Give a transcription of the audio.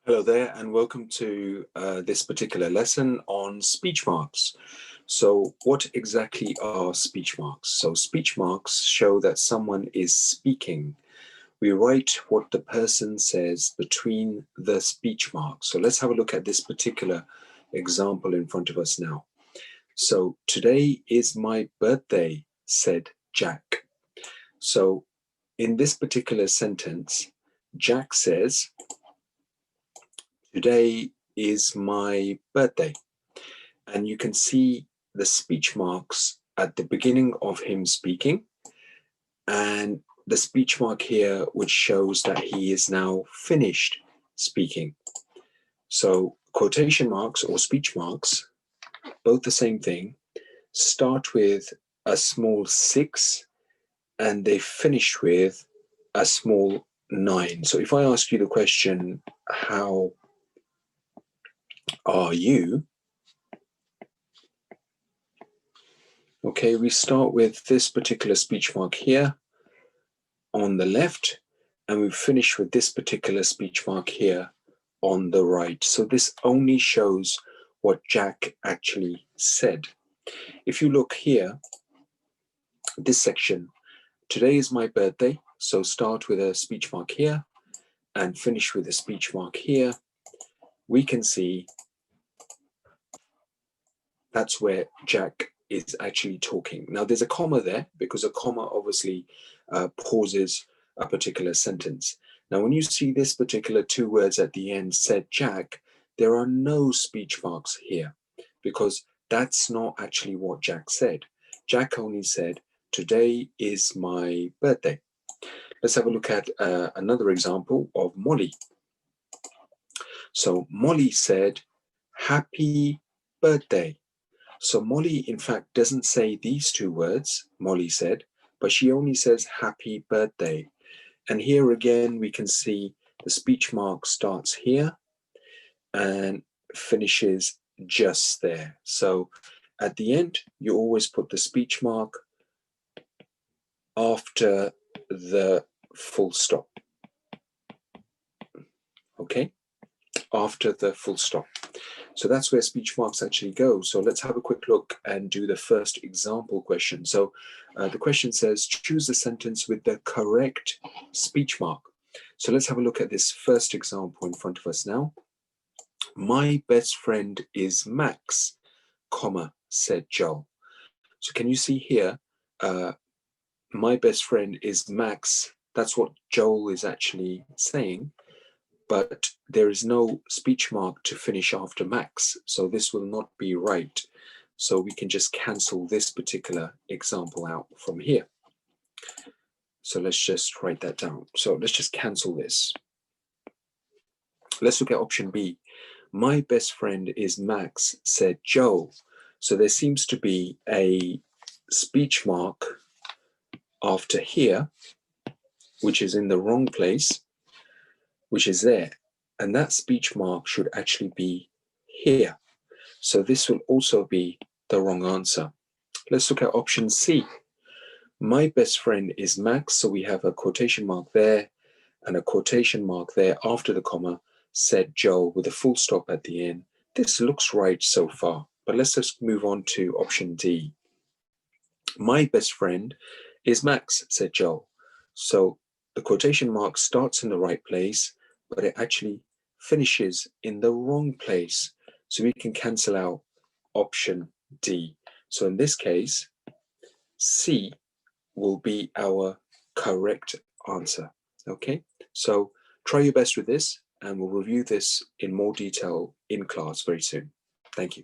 Hello there, and welcome to this particular lesson on speech marks. So what exactly are speech marks? So speech marks show that someone is speaking. We write what the person says between the speech marks. So let's have a look at this particular example in front of us now. So today is my birthday, said Jack. So in this particular sentence, Jack says, today is my birthday. And you can see the speech marks at the beginning of him speaking, and the speech mark here, which shows that he is now finished speaking. So quotation marks or speech marks, both the same thing, start with a small 6 and they finish with a small 9. So if I ask you the question, how are you? Okay, we start with this particular speech mark here on the left, and we finish with this particular speech mark here on the right. So this only shows what Jack actually said. If you look here, this section, today is my birthday. So start with a speech mark here and finish with a speech mark here. We can see that's where Jack is actually talking. Now there's a comma there because a comma obviously pauses a particular sentence. Now when you see this particular 2 words at the end, said Jack, there are no speech marks here because that's not actually what Jack said. Jack only said, today is my birthday. Let's have a look at another example of Molly. So Molly said, happy birthday. So Molly, in fact, doesn't say these 2 words, Molly said, but she only says happy birthday. And here again, we can see the speech mark starts here and finishes just there. So at the end, you always put the speech mark after the full stop. Okay, after the full stop. So that's where speech marks actually go. So let's have a quick look and do the first example question. So the question says, choose a sentence with the correct speech mark. So let's have a look at this first example in front of us now. My best friend is Max, comma, said Joel. So can you see here, my best friend is Max. That's what Joel is actually saying. But there is no speech mark to finish after Max, so this will not be right. So we can just cancel this particular example out from here. So let's just write that down. So let's just cancel this. Let's look at option B. My best friend is Max, said Joe. So there seems to be a speech mark after here, which is in the wrong place, which is there. And that speech mark should actually be here. So this will also be the wrong answer. Let's look at option C. My best friend is Max. So we have a quotation mark there and a quotation mark there after the comma, said Joel, with a full stop at the end. This looks right so far, but let's just move on to option D. My best friend is Max, said Joel. So the quotation mark starts in the right place, but it actually finishes in the wrong place. So we can cancel out option D. So in this case, C will be our correct answer. Okay, so try your best with this and we'll review this in more detail in class very soon. Thank you.